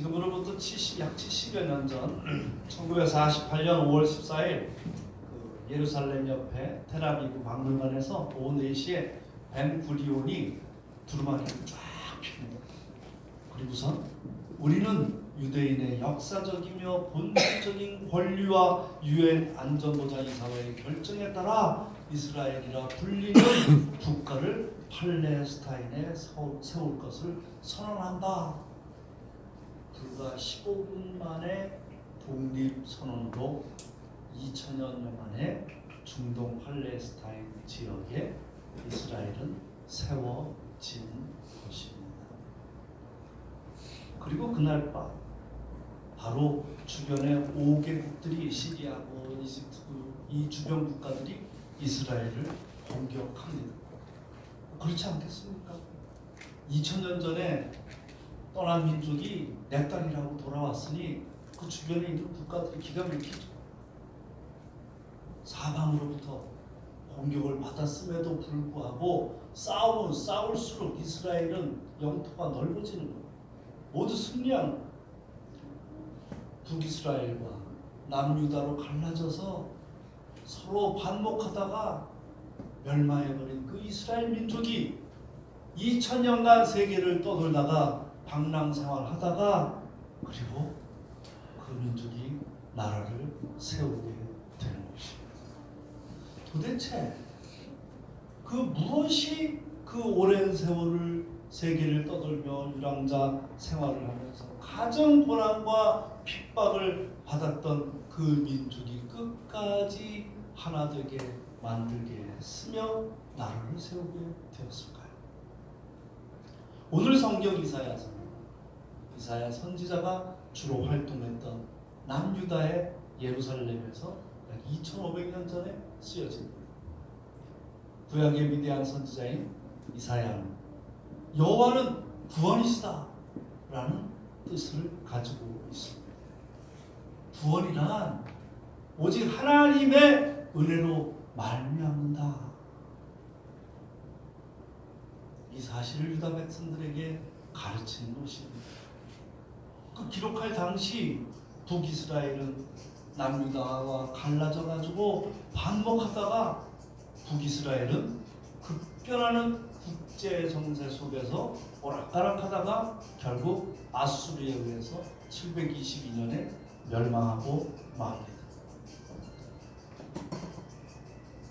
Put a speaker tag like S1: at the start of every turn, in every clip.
S1: 지금으로부터 약 70여 년 전 1948년 5월 14일 예루살렘 옆에 텔아비브 박물관에서 오후 4시에 벤구리온이 두루마기를 쫙 핍니다. 그리고선 우리는 유대인의 역사적이며 본질적인 권리와 유엔 안전보장이사회의 결정에 따라 이스라엘이라 불리는 국가를 팔레스타인에 세울 것을 선언한다. 불과 15분 만에 독립선언으로 2000여 년 만에 중동 팔레스타인 지역에 이스라엘은 세워진 것입니다. 그리고 그날 밤 바로 주변의 5개국들이 시리아고 이집트 이 주변 국가들이 이스라엘을 공격합니다. 그렇지 않겠습니까? 2000년 전에 떠난 민족이 내 땅이라고 돌아왔으니 그 주변에 있는 국가들이 기가 막히죠. 사방으로부터 공격을 받았음에도 불구하고 싸울수록 이스라엘은 영토가 넓어지는 거예요. 모두 승리한 북이스라엘과 남유다로 갈라져서 서로 반목하다가 멸망해버린 그 이스라엘 민족이 2000년간 세계를 떠돌다가 방랑생활하다가 그리고 그 민족이 나라를 세우게 되는 것입니다. 도대체 그 무엇이 그 오랜 세월을 세계를 떠돌며 유랑자 생활을 하면서 가정 고난과 핍박을 받았던 그 민족이 끝까지 하나 되게 만들게 했으며 나라를 세우게 되었을까요? 오늘 성경 이사야서는 이사야 선지자가 주로 활동했던 남유다의 예루살렘에서 약 2500년 전에 쓰여집니다. 구약의 위대한 선지자인 이사야는 여호와는 구원이시다 라는 뜻을 가지고 있습니다. 구원이란 오직 하나님의 은혜로 말미암는다. 이 사실을 유다 백성들에게 가르치는 것입니다. 그 기록할 당시 북이스라엘은 남유다와 갈라져 가지고 반목하다가 북이스라엘은 급변하는 국제 정세 속에서 오락가락하다가 결국 아수르에 의해서 722년에 멸망하고 맙니다.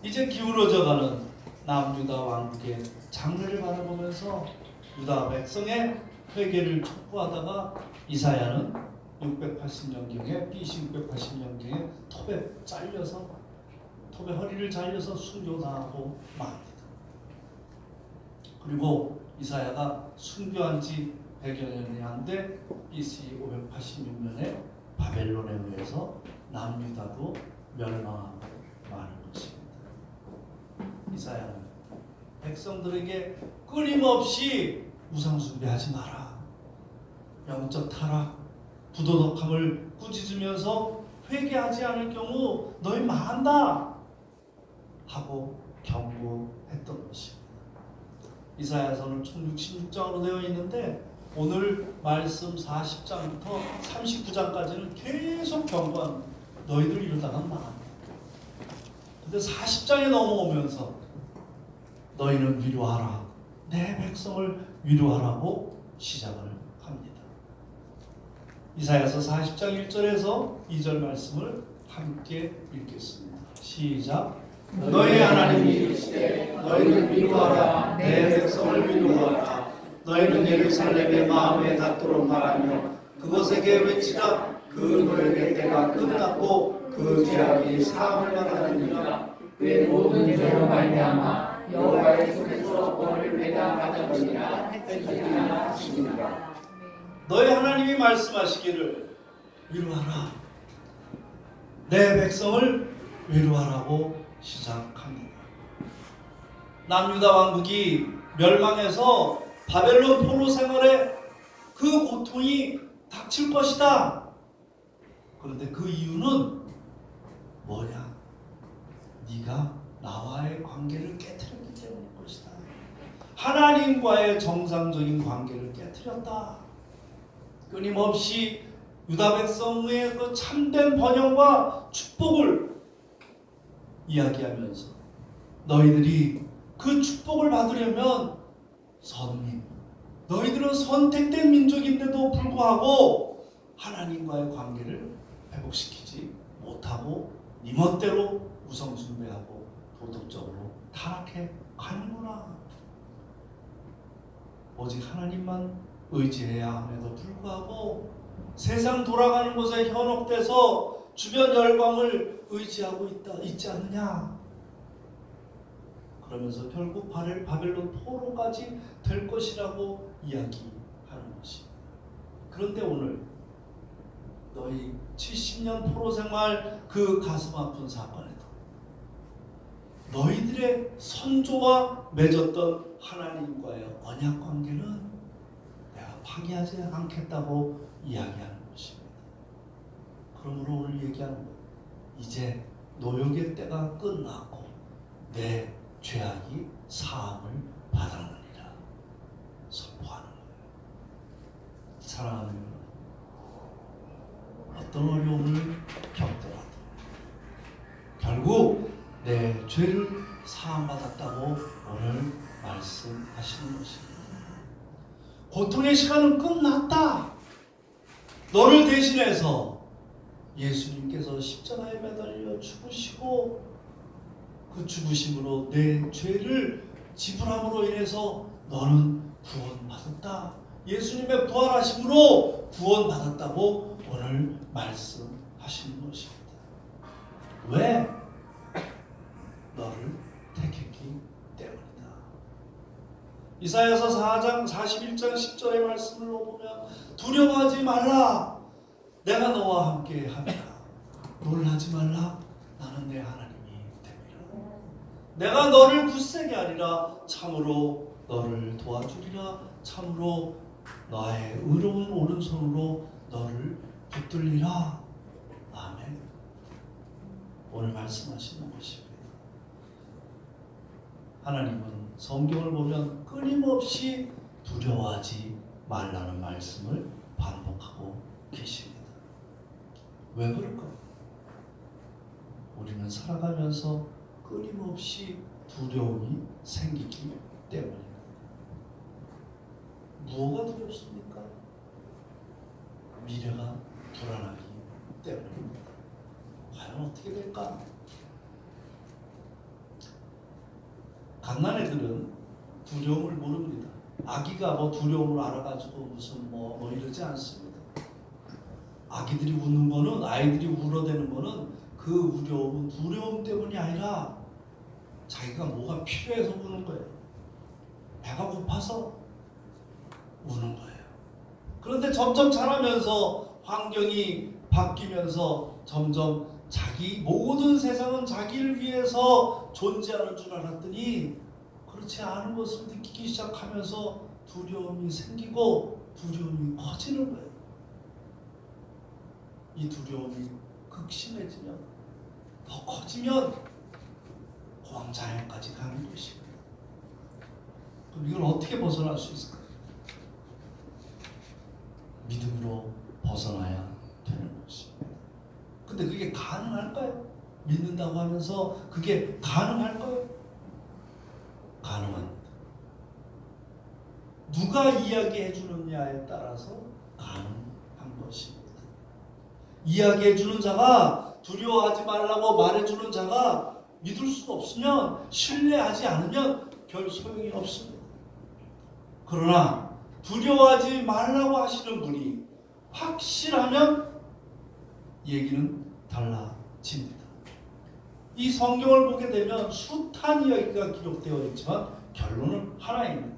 S1: 이제 기울어져가는 남유다 왕국의 장래를 바라보면서 유다 백성의 회개를 촉구하다가 이사야는 680년경에 BC 680년경에 톱에 허리를 잘려서 순교당하고 맙니다. 그리고 이사야가 순교한 지 100여 년이 안 돼 BC 586년에 바벨론에 의해서 남유다도 멸망하고 마는 것입니다. 이사야는 백성들에게 끊임없이 우상숭배하지 마라, 영적 타락, 부도덕함을 꾸짖으면서 회개하지 않을 경우 너희 망한다 하고 경고했던 것입니다. 이사야서는 총 66장으로 되어 있는데 오늘 말씀 40장부터 39장까지는 계속 경고합니다. 너희들 이러다가 망한다. 근데 40장에 넘어오면서 너희는 위로하라, 내 백성을 위로하라고 시작을 합니다. 이사야서 40장 1절에서 2절 말씀을 함께 읽겠습니다. 시작. 너희 하나님이 이르시되 너희를 위로하라, 내 백성을 위로하라. 너희는 예루살렘의 마음에 닿도록 말하며 그곳에게 외치라. 그 노역의 때가 끝났고 그 죄악이 사함을 받았느니라.
S2: 그 모든 죄로 말미암아 여호와의 손에서 벌을 내가 받았느니라 했으리라 하시니라.
S1: 너희 하나님이 말씀하시기를 위로하라, 내 백성을 위로하라고 시작합니다. 남유다 왕국이 멸망해서 바벨론 포로 생활에 그 고통이 닥칠 것이다. 그런데 그 이유는 뭐냐? 네가 나와의 관계를 깨트렸기 때문일 것이다. 하나님과의 정상적인 관계를 깨트렸다. 끊임없이 유다 백성의 그 참된 번영과 축복을 이야기하면서 너희들이 그 축복을 받으려면 선민, 너희들은 선택된 민족인데도 불구하고 하나님과의 관계를 회복시키지 못하고 네 멋대로 우상숭배하고 도덕적으로 타락해 가는구나. 오직 하나님만 의지해야 함에도 불구하고 세상 돌아가는 곳에 현혹돼서 주변 열광을 의지하고 있지 않느냐. 그러면서 결국 바벨론 포로까지 될 것이라고 이야기하는 것입니다. 그런데 오늘 너희 70년 포로 생활 그 가슴 아픈 사건에도 너희들의 선조와 맺었던 하나님과의 언약 관계는 내가 파기하지 않겠다고 이야기하는 것입니다. 그러므로 오늘 얘기하는 것, 이제 노역의 때가 끝났고 내 죄악이 사함을 받았느니라 선포하는 거예요. 사랑하는 여러분, 어떤 어려움을 겪더라도 결국 내 죄를 사함받았다고 오늘 말씀하시는 것입니다. 고통의 시간은 끝났다. 너를 대신해서 예수님께서 십자가에 매달려 죽으시고 그 죽으심으로 내 죄를 지불함으로 인해서 너는 구원받았다. 예수님의 부활하심으로 구원받았다고 오늘 말씀하시는 것입니다. 왜? 너를 택했기 때문이다. 이사야서 4장 41장 10절의 말씀을 보면 두려워하지 말라. 내가 너와 함께 함이라. 놀라지 말라. 나는 내 하나님이 됨이라. 내가 너를 굳세게 하리라. 참으로 너를 도와주리라. 참으로 나의 의로운 오른손으로 너를 붙들리라. 아멘. 오늘 말씀하시는 것입니다. 하나님은 성경을 보면 끊임없이 두려워하지 말라는 말씀을 반복하고 계십니다. 왜 그럴까요? 우리는 살아가면서 끊임없이 두려움이 생기기 때문입니다. 무엇가 두렵습니까? 미래가 불안하기 때문입니다. 과연 어떻게 될까? 갓난애들은 두려움을 모릅니다. 아기가 두려움을 알아가지고 무슨 이러지 않습니다. 아기들이 우는 거는, 아이들이 울어대는 거는 그 두려움은 두려움 때문이 아니라 자기가 뭐가 필요해서 우는 거예요. 배가 고파서 우는 거예요. 그런데 점점 자라면서 환경이 바뀌면서 점점 자기 모든 세상은 자기를 위해서 존재하는 줄 알았더니 그렇지 않은 것을 느끼기 시작하면서 두려움이 생기고 두려움이 커지는 거예요. 이 두려움이 극심해지면, 더 커지면 공황장애까지 가는 것입니다. 그럼 이걸 어떻게 벗어날 수 있을까요? 믿음으로 벗어나야 되는 것입니다. 근데 그게 가능할까요? 믿는다고 하면서 그게 가능할까요? 가능합니다. 누가 이야기해 주느냐에 따라서 가능한 것입니다. 이야기해 주는 자가, 두려워하지 말라고 말해 주는 자가 믿을 수 없으면, 신뢰하지 않으면 별 소용이 없습니다. 그러나 두려워하지 말라고 하시는 분이 확실하면 얘기는 달라집니다. 이 성경을 보게 되면 숱한 이야기가 기록되어 있지만 결론은 하나입니다.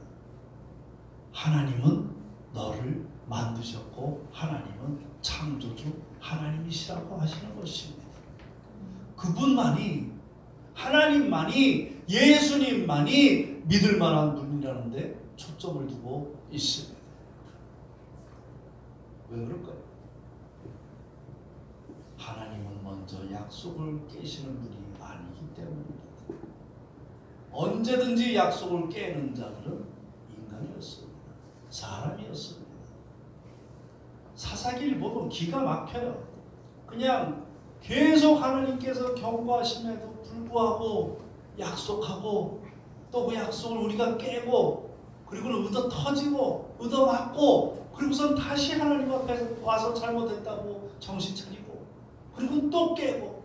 S1: 하나님은 너를 만드셨고 하나님은 창조주 하나님이시라고 하시는 것입니다. 그분만이, 하나님만이, 예수님만이 믿을 만한 분이라는 데 초점을 두고 있습니다. 왜 그럴까요? 하나님은 먼저 약속을 깨시는 분이 아니기 때문입니다. 언제든지 약속을 깨는 자들은 인간이었습니다. 사람이었습니다. 사사기를 보면 기가 막혀요. 그냥 계속 하나님께서 경고하심에도 불구하고 약속하고 또 그 약속을 우리가 깨고 그리고 얻어 터지고 얻어 맞고 그리고선 다시 하나님 앞에 와서 잘못했다고 정신 차리고 그리고 또 깨고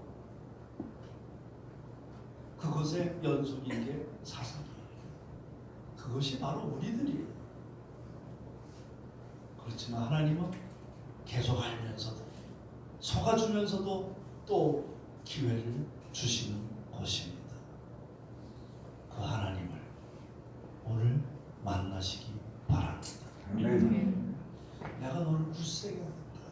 S1: 그것의 연속인 게 사사기예요. 그것이 바로 우리들이에요. 그렇지만 하나님은 계속 알면서도 속아주면서도 또 기회를 주시는 것입니다. 그 하나님을 오늘 만나시기 바랍니다.
S2: 아멘.
S1: 내가 너를 굳세게 하겠다.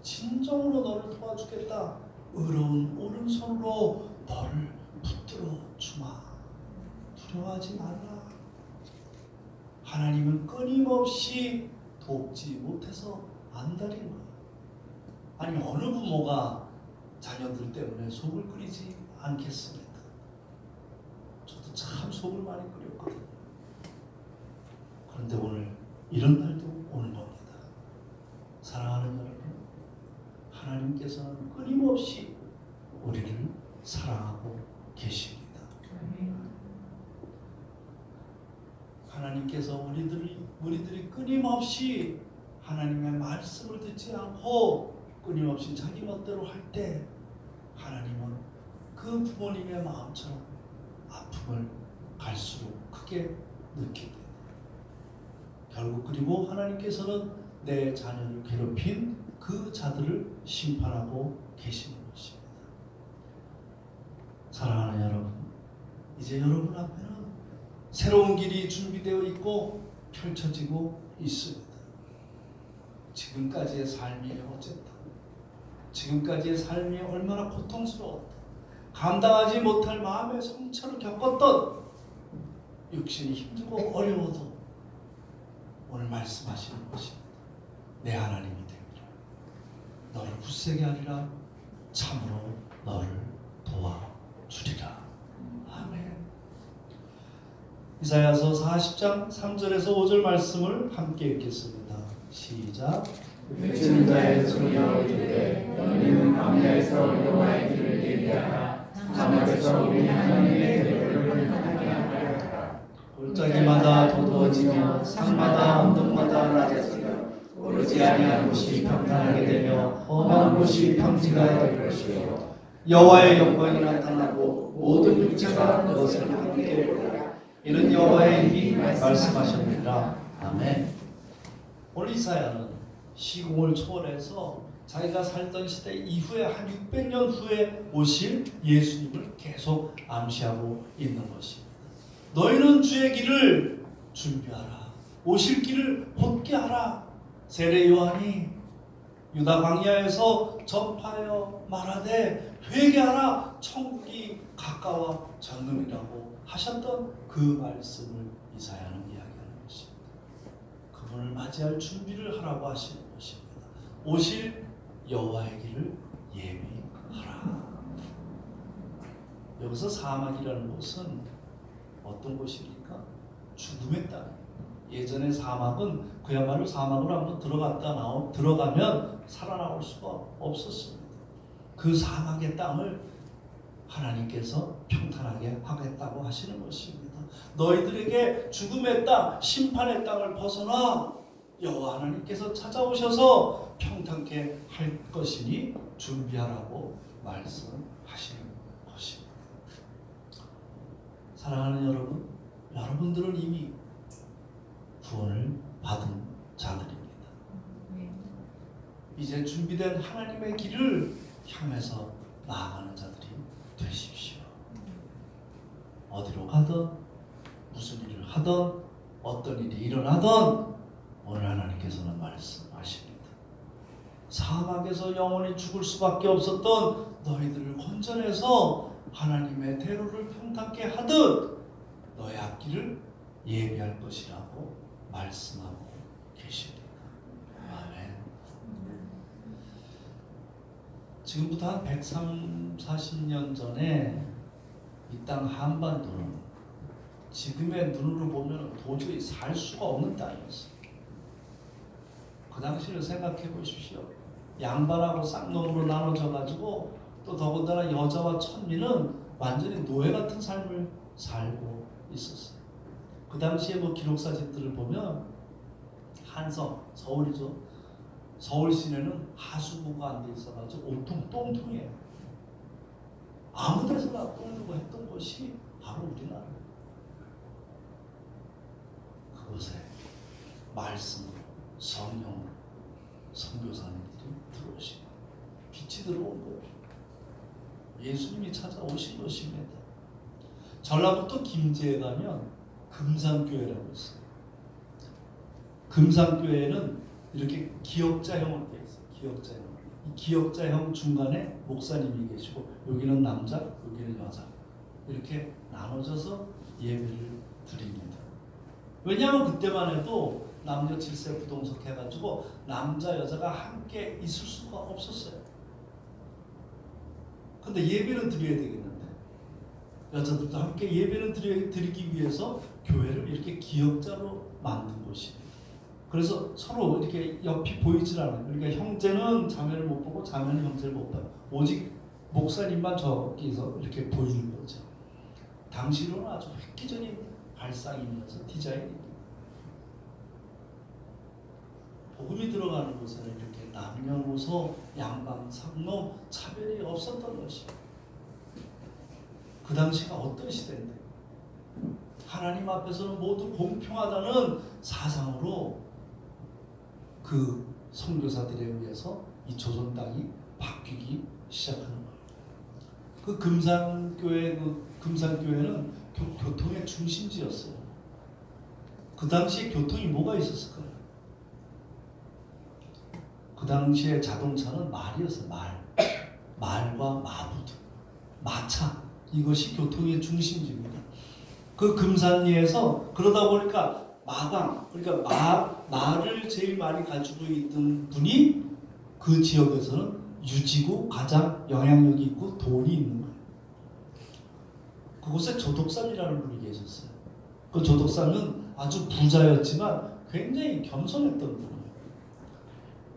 S1: 진정으로 너를 도와주겠다. 의로운 오른손으로 너를 붙들어 주마. 두려워하지 말라. 하나님은 끊임없이 돕지 못해서 안달인 거예요. 아니 어느 부모가 자녀들 때문에 속을 끓이지 않겠습니까? 저도 참 속을 많이 끓였거든요. 그런데 오늘 이런 날도 오는 겁니다. 사랑하는 여러분, 하나님께서는 끊임없이 우리를 사랑하고 계십니다. 하나님께서 우리들이 끊임없이 하나님의 말씀을 듣지 않고 끊임없이 자기 멋대로 할 때 하나님은 그 부모님의 마음처럼 아픔을 갈수록 크게 느끼게 됩니다. 결국 그리고 하나님께서는 내 자녀를 괴롭힌 그 자들을 심판하고 계시는 것입니다. 사랑하는 여러분, 이제 여러분 앞에는 새로운 길이 준비되어 있고 펼쳐지고 있습니다. 지금까지의 삶이 어쨌다. 지금까지의 삶이 얼마나 고통스러웠다. 감당하지 못할 마음의 상처를 겪었던 육신이 힘들고 어려워도 오늘 말씀하시는 것입니다. 내 하나님이 되리라. 너를 굳세게 하리라. 참으로 너를 도와주리라. 아멘. 이사야서 40장 3절에서 5절 말씀을 함께 읽겠습니다. 시작.
S2: 외치는 자의 소리여 이르되 너희는 광야에서 여호와의 길을 예비하라. 사막에서 우리 하나님의 대로를 평탄하게 하라.
S1: 골짜기마다 도두어지며 산마다 언덕마다 낮아지며 오르지 아니한 곳이 평탄하게 되며 험한 곳이 평지가 될 것이요 여호와의 영광이 나타나고 모든 육체가 그것을 함께 보리라. 이는 여호와의 입이 말씀하셨느니라. 아멘. 오늘 이사야는 시공을 초월해서 자기가 살던 시대 이후에 한 600년 후에 오실 예수님을 계속 암시하고 있는 것입니다. 너희는 주의 길을 준비하라. 오실 길을 곧게 하라. 세례 요한이 유다 광야에서 전파하여 말하되 회개하라. 천국이 가까워졌느니라고 하셨던 그 말씀을 이사야는 이야기하는 것입니다. 그분을 맞이할 준비를 하라고 하시는 것입니다. 오실 여호와의 길을 예비하라. 여기서 사막이라는 곳은 어떤 곳입니까? 죽음의 땅이에요. 예전에 사막은 그야말로 사막으로 한번 들어가면 살아나올 수가 없었습니다. 그 사막의 땅을 하나님께서 평탄하게 하겠다고 하시는 것입니다. 너희들에게 죽음의 땅, 심판의 땅을 벗어나 여호와 하나님께서 찾아오셔서 평탄케 할 것이니 준비하라고 말씀하시는 것입니다. 사랑하는 여러분, 여러분들은 이미 구원을 받은 자들입니다. 이제 준비된 하나님의 길을 향해서 나아가는 자들이 되십시오. 어디로 가든 무슨 일을 하든 어떤 일이 일어나든 오늘 하나님께서는 말씀하십니다. 사막에서 영원히 죽을 수밖에 없었던 너희들을 건져내서 하나님의 대로를 평탄케 하듯 너의 앞길을 예비할 것이라고 말씀하고 계십니다. 아멘. 지금부터 한 140년 전에 이 땅 한반도는 지금의 눈으로 보면 도저히 살 수가 없는 땅이었어요. 그 당시를 생각해 보십시오. 양반하고 쌍놈으로 나눠져 가지고 또 더군다나 여자와 천민은 완전히 노예 같은 삶을 살고 있었어요. 그 당시에 뭐 기록 사진들을 보면 한성, 서울이죠. 서울 시내는 하수구가 안 돼 있어가지고 온통 똥통이에요. 아무 데서나 똥 누고 했던 곳이 바로 우리나라. 그곳에 말씀으로 성령으로 선교사님들이 들어오시고 빛이 들어온 거예요. 예수님이 찾아오신 것입니다. 전라북도 김제에 가면 금산교회라고 있어요. 금산교회는 이렇게 기역자형으로 되어 있어요. 기역자형. 이 기역자형 중간에 목사님이 계시고 여기는 남자, 여기는 여자 이렇게 나눠져서 예배를 드립니다. 왜냐하면 그때만 해도 남녀 7세 부동석 해가지고 남자 여자가 함께 있을 수가 없었어요. 근데 예배는 드려야 되겠는데 여자들도 함께 예배를 드리기 위해서 교회를 이렇게 기역자로 만든 것입니다. 그래서 서로 이렇게 옆이 보이질 않아요. 그러니까 형제는 자매를 못 보고 자매는 형제를 못 봐요. 오직 목사님만 저기서 이렇게 보이는 거죠. 당시로는 아주 획기적인 발상이면서 디자인입니다. 복음이 들어가는 곳에는 이렇게 남녀노소 양방 상놈 차별이 없었던 것이에요. 그 당시가 어떤 시대인데 하나님 앞에서는 모두 공평하다는 사상으로 그 선교사들에 의해서 이 조선 땅이 바뀌기 시작하는 거예요. 그 금산교회는 교통의 중심지였어요. 그 당시에 교통이 뭐가 있었을까요? 그 당시에 자동차는 말이었어요. 말과 마부들, 마차 이것이 교통의 중심지입니다. 그 금산리에서 그러다 보니까 마당 그러니까 말을 제일 많이 가지고 있던 분이 그 지역에서는 유지고 가장 영향력이 있고 돈이 있는 거예요. 그곳에 조덕삼이라는 분이 계셨어요. 그 조덕삼은 아주 부자였지만 굉장히 겸손했던 분이에요.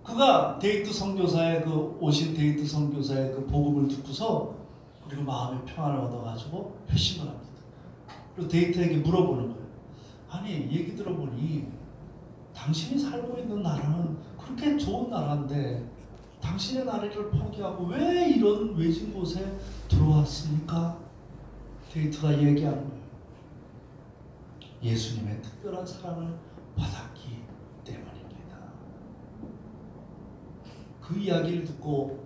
S1: 그가 데이트 선교사의 오신 데이트 선교사의 그 복음을 듣고서 그리고 마음의 평안을 얻어가지고 회심을 합니다. 그리고 데이트에게 물어보는 거예요. 아니 얘기 들어보니 당신이 살고 있는 나라는 그렇게 좋은 나라인데 당신의 나라를 포기하고 왜 이런 외진 곳에 들어왔습니까? 데이트가 얘기하는 거예요. 예수님의 특별한 사랑을 받았기 때문입니다. 그 이야기를 듣고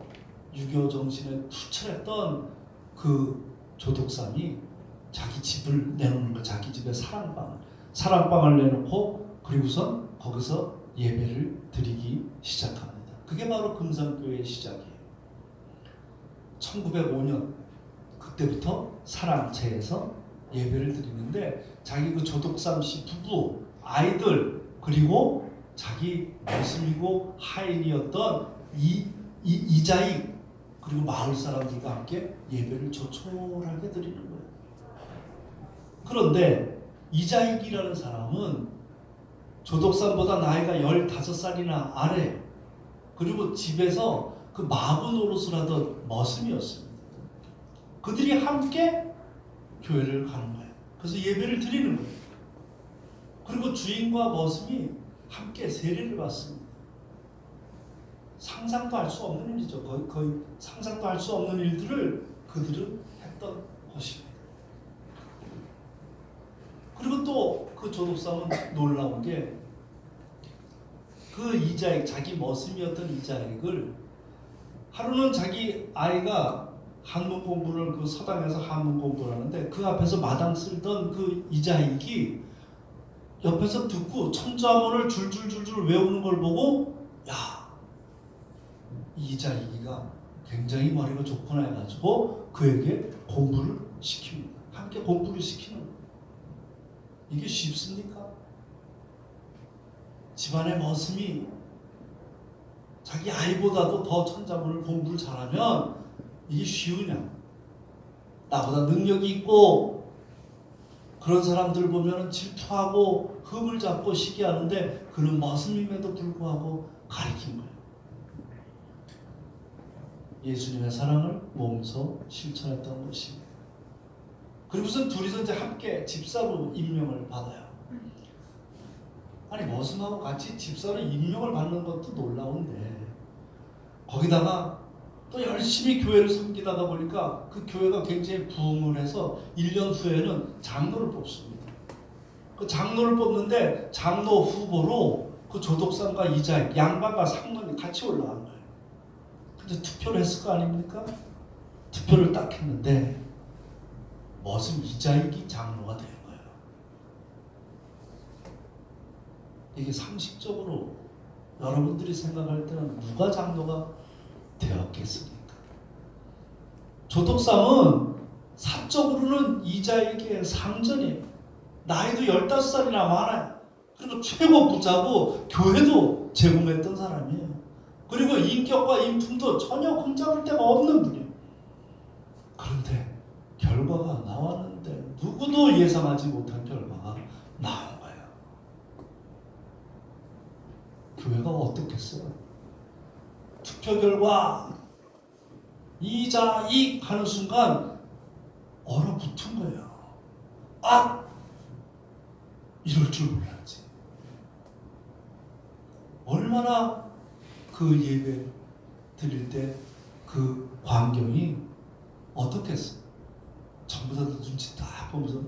S1: 유교 정신에 투철했던 그 조독삼이 자기 집을 내놓는 거예요. 자기 집에 사랑방을 내놓고 그리고선 거기서 예배를 드리기 시작합니다. 그게 바로 금산교회의 시작이에요. 1905년 그때부터 사랑제에서 예배를 드리는데 자기 그 조독삼 씨 부부, 아이들 그리고 자기 모습이고 하인이었던 이자익 그리고 마을 사람들과 함께 예배를 조촐하게 드리는 거예요. 그런데 이자익이라는 사람은 조독삼보다 나이가 15살이나 아래 그리고 집에서 그 마부 노릇을 하던 머슴이었습니다. 그들이 함께 교회를 가는 거예요. 그래서 예배를 드리는 거예요. 그리고 주인과 머슴이 함께 세례를 받습니다. 상상도 할 수 없는 일이죠. 거의 상상도 할 수 없는 일들을 그들은 했던 것입니다. 그리고 또 그 조독삼은 놀라운 게 그 이자익, 자기 머슴이었던 이자익을 하루는 자기 아이가 한문 공부를 그 서당에서 한문 공부를 하는데 그 앞에서 마당 쓸던 그 이자익이 옆에서 듣고 천자문을 줄줄줄줄 외우는 걸 보고 야, 이자익이가 굉장히 머리가 좋구나 해가지고 그에게 공부를 시킵니다. 함께 공부를 시키는 거예요. 이게 쉽습니까? 집안의 머슴이 자기 아이보다도 더 천자문을 공부를 잘하면 이게 쉬우냐? 나보다 능력이 있고 그런 사람들 보면 질투하고 흠을 잡고 시기하는데 그는 머슴임에도 불구하고 가리킨 거예요. 예수님의 사랑을 몸소 실천했던 것입니다. 그리고서 둘이서 이제 함께 집사로 임명을 받아요. 아니 머슴하고 같이 집사로 임명을 받는 것도 놀라운데 거기다가 또 열심히 교회를 섬기다가 보니까 그 교회가 굉장히 부흥을 해서 1년 후에는 장로를 뽑습니다. 그 장로를 뽑는데 장로 후보로 그 조독상과 이자익 양반과 상관이 같이 올라간 거예요. 근데 투표를 했을 거 아닙니까? 투표를 딱 했는데 머슴 이자익이 장로가 된 거예요. 이게 상식적으로 여러분들이 생각할 때는 누가 장로가 되었겠습니까? 조독상은 사적으로는 이자익의 상전이에요. 나이도 15살이나 많아요. 그리고 최고 부자고 교회도 제공했던 사람이에요. 그리고 인격과 인품도 전혀 흠잡을 데가 없는 분이에요. 그런데 결과가 나왔는데 누구도 예상하지 못한 결과가 나온 거예요. 교회가 어떻겠어요? 투표 결과 이자익 하는 순간 얼어붙은 거예요. 아! 이럴 줄 몰랐지. 얼마나 그 예배 드릴 때 그 광경이 어떻겠어? 전부 다 눈치 딱 보면서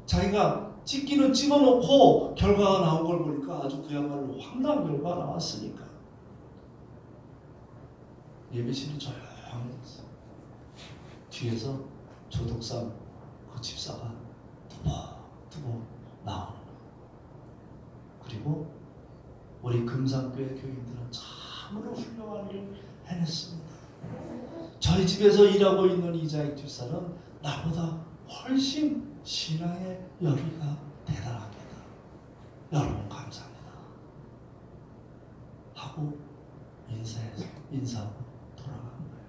S1: 자기가 찍기는 찍어놓고 결과가 나온 걸 보니까 아주 그야말로 황당한 결과가 나왔으니까 예배실이 조용했어. 뒤에서 조독상 그 집사가 두벅두벅 나오는 거예요. 그리고 우리 금산교회 교인들은 참으로 훌륭한 일을 해냈습니다. 저희 집에서 일하고 있는 이자익 집사는 나보다 훨씬 신앙의 열의가 대단합니다. 여러분 감사합니다. 하고 인사하고 돌아간 거예요.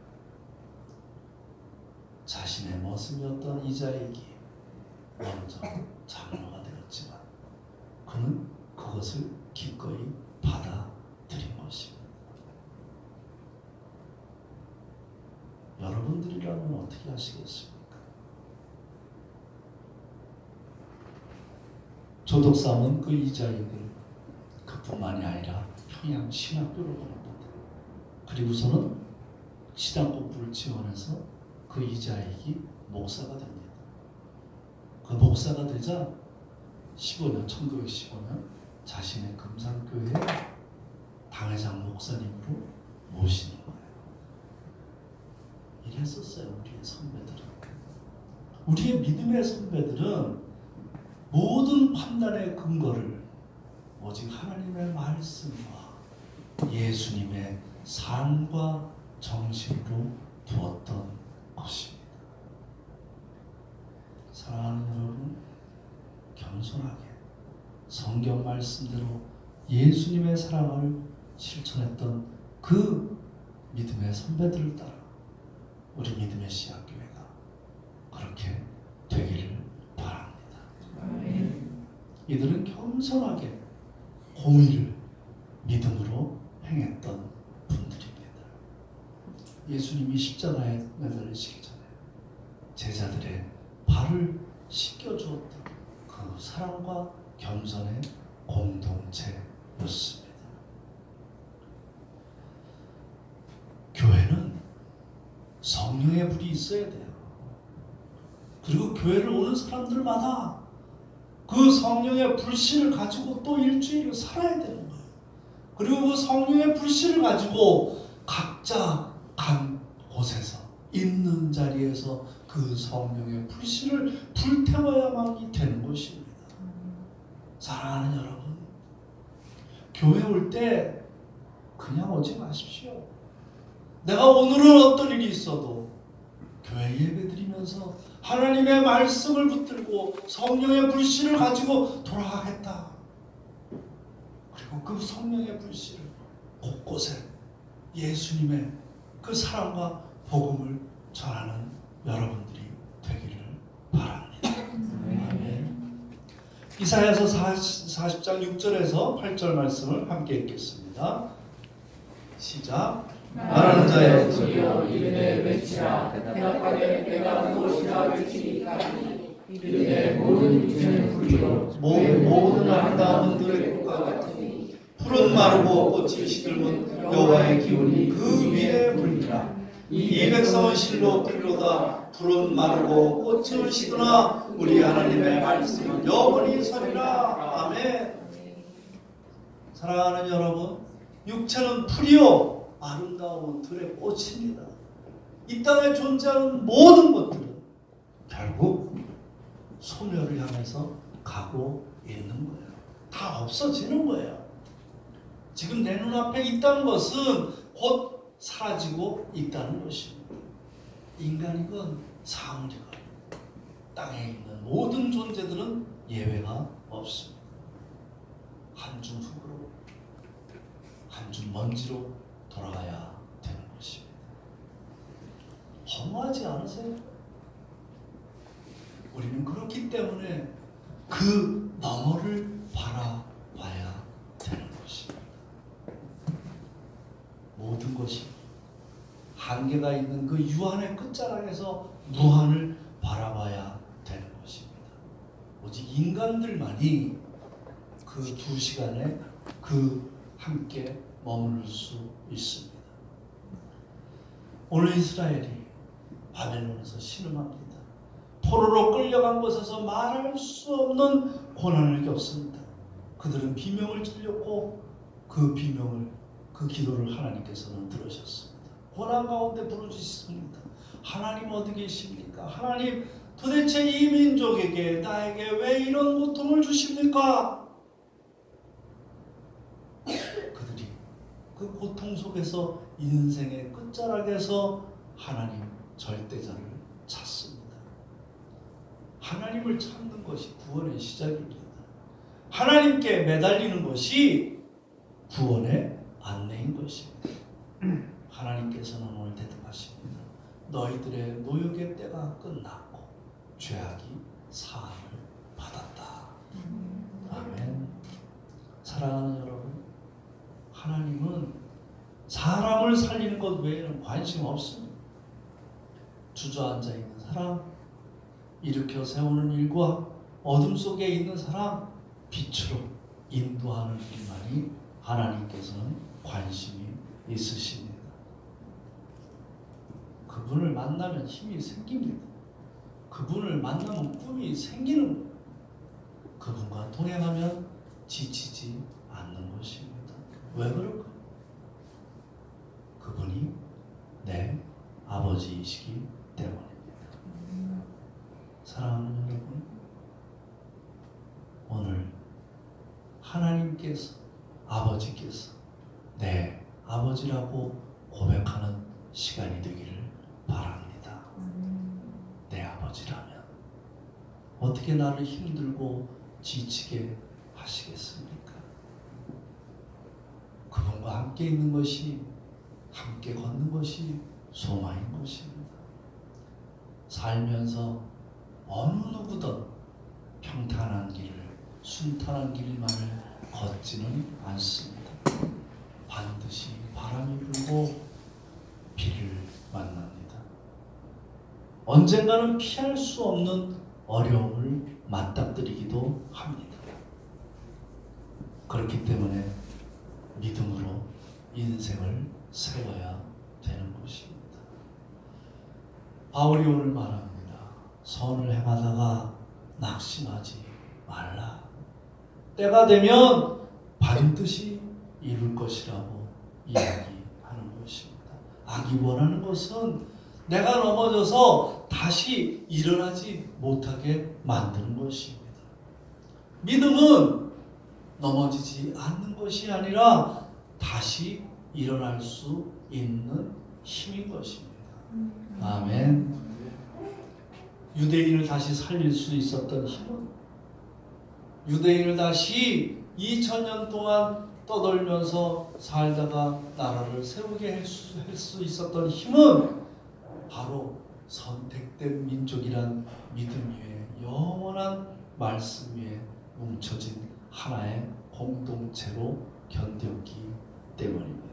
S1: 자신의 모습이었던 이자익이 먼저 장로가 되었지만 그는 그것을 기꺼이 받아들인 것입니다. 여러분들이라면 어떻게 하시겠습니까? 조독삼은 그 이자익을 그뿐만이 아니라 평양 신학교를 보냅니다. 그리고서는 신학공부를 지원해서 그 이자익이 목사가 됩니다. 그 목사가 되자 1915년 자신의 금산교회 당회장 목사님으로 모시는 거예요. 이랬었어요. 우리의 선배들은. 우리의 믿음의 선배들은 모든 판단의 근거를 오직 하나님의 말씀과 예수님의 삶과 정신으로 두었던 것입니다. 사랑하는 여러분, 겸손하게 성경 말씀대로 예수님의 사랑을 실천했던 그 믿음의 선배들을 따라 우리 믿음의 씨앗교회가 그렇게 되기를 바랍니다. 이들은 겸손하게 공의를 믿음으로 행했던 분들입니다. 예수님이 십자가에 매달리시기 전에 제자들의 발을 씻겨주었던 그 사랑과 겸손의 공동체였습니다. 교회는 성령의 불이 있어야 돼요. 그리고 교회를 오는 사람들마다 그 성령의 불씨를 가지고 또 일주일을 살아야 되는 거예요. 그리고 그 성령의 불씨를 가지고 각자 간 곳에서 있는 자리에서 그 성령의 불씨를 불태워야만이 되는 것입니다. 사랑하는 여러분, 교회 올 때 그냥 오지 마십시오. 내가 오늘은 어떤 일이 있어도 교회 예배 드리면서 하나님의 말씀을 붙들고 성령의 불씨를 가지고 돌아가겠다. 그리고 그 성령의 불씨를 곳곳에 예수님의 그 사랑과 복음을 전하는 여러분들이 되기를 바랍니다. 아멘. 이사야서 40장 6절에서 8절 말씀을 함께 읽겠습니다. 시작.
S2: 말하는 자여 주여 이르되 외치라. 대답하되 내가 무엇이라 외치리까. 이르되 모든 육체는 불이요
S1: 모든 아름다움은 들의 꽃과 같으니 푸른 마르고 꽃이 시들면 여호와의 기운이 그 위에 불리라. 이 백성은 실로 뿌리로다. 푸른 마르고 꽃을 시드나 우리 하나님의 말씀은 영원히 서리라. 아멘. 사랑하는 여러분, 육체는 풀이요 아름다운 들의 꽃입니다. 이 땅에 존재하는 모든 것들은 결국 소멸을 향해서 가고 있는 거예요. 다 없어지는 거예요. 지금 내 눈앞에 있다는 것은 곧 사라지고 있다는 것입니다. 인간이건 사물이건 땅에 있는 모든 존재들은 예외가 없습니다. 한 줌 흙으로 한 줌 먼지로 돌아가야 되는 것입니다. 허무하지 않으세요? 우리는 그렇기 때문에 그 너머를 바라봐야 되는 것입니다. 모든 것이 한계가 있는 그 유한의 끝자락에서 무한을 바라봐야 되는 것입니다. 오직 인간들만이 그 두 시간에 그 함께 머무를 수 있습니다. 오늘 이스라엘이 바벨론에서 신음합니다. 포로로 끌려간 곳에서 말할 수 없는 고난을 겪습니다. 그들은 비명을 질렀고 그 비명을, 그 기도를 하나님께서는 들으셨습니다. 고난 가운데 부르짖습니다. 하나님 어디 계십니까? 하나님 도대체 이 민족에게 나에게 왜 이런 고통을 주십니까? 그들이 그 고통 속에서 인생의 끝자락에서 하나님 절대자를 찾습니다. 하나님을 찾는 것이 구원의 시작입니다. 하나님께 매달리는 것이 구원의 안내인 것입니다. 하나님께서는 오늘 대답하십니다. 너희들의 노역의 때가 끝났고 죄악이 사함을 받았다. 아멘. 사랑하는 여러분, 하나님은 사람을 살리는 것 외에는 관심 없습니다. 주저앉아 있는 사람, 일으켜 세우는 일과 어둠 속에 있는 사람, 빛으로 인도하는 일만이 하나님께서는 관심이 있으십니다. 그분을 만나면 힘이 생깁니다. 그분을 만나면 꿈이 생기는 거예요. 그분과 동행하면 지치지 않는 것입니다. 왜 그럴까? 그분이 내 아버지이시기 때문입니다. 사랑하는 여러분, 오늘 하나님께서, 아버지께서 내 아버지라고 고백하는 시간이 되기를 바랍니다. 내 아버지라면 어떻게 나를 힘들고 지치게 하시겠습니까? 그분과 함께 있는 것이, 함께 걷는 것이 소망인 것입니다. 살면서 어느 누구든 평탄한 길을, 순탄한 길만을 걷지는 않습니다. 반드시 바람이 불고 비를 만납니다. 언젠가는 피할 수 없는 어려움을 맞닥뜨리기도 합니다. 그렇기 때문에 믿음으로 인생을 세워야 되는 것입니다. 바울이 오늘 말합니다. 선을 행하다가 낙심하지 말라. 때가 되면 반드시 이룰 것이라고 이야기하는 것입니다. 악이 원하는 것은 내가 넘어져서 다시 일어나지 못하게 만드는 것입니다. 믿음은 넘어지지 않는 것이 아니라 다시 일어날 수 있는 힘인 것입니다. 아멘. 유대인을 다시 살릴 수 있었던 힘은, 유대인을 다시 2000년 동안 떠돌면서 살다가 나라를 세우게 할 수 있었던 힘은 바로 선택된 민족이란 믿음 위에, 영원한 말씀 위에 뭉쳐진 하나의 공동체로 견뎠기 때문입니다.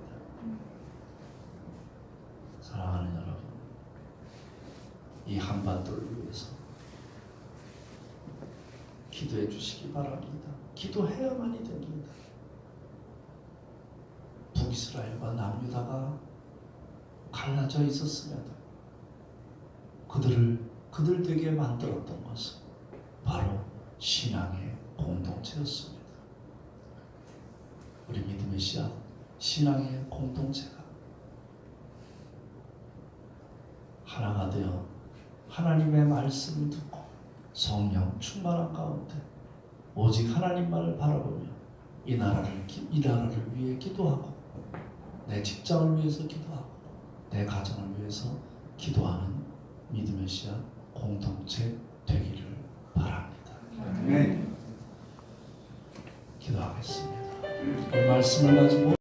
S1: 이 한반도를 위해서 기도해 주시기 바랍니다. 기도해야만이 됩니다. 북이스라엘과 남유다가 갈라져 있었음에도 그들 되게 만들었던 것은 바로 신앙의 공동체였습니다. 우리 믿음의 씨앗, 신앙의 공동체가 하나가 되어 하나님의 말씀을 듣고 성령 충만한 가운데 오직 하나님만을 바라보며 이 나라를 위해 기도하고 내 직장을 위해서 기도하고 내 가정을 위해서 기도하는 믿음의 씨앗 공동체 되기를 바랍니다.
S2: 아멘.
S1: 기도하겠습니다. 이 말씀을 가지고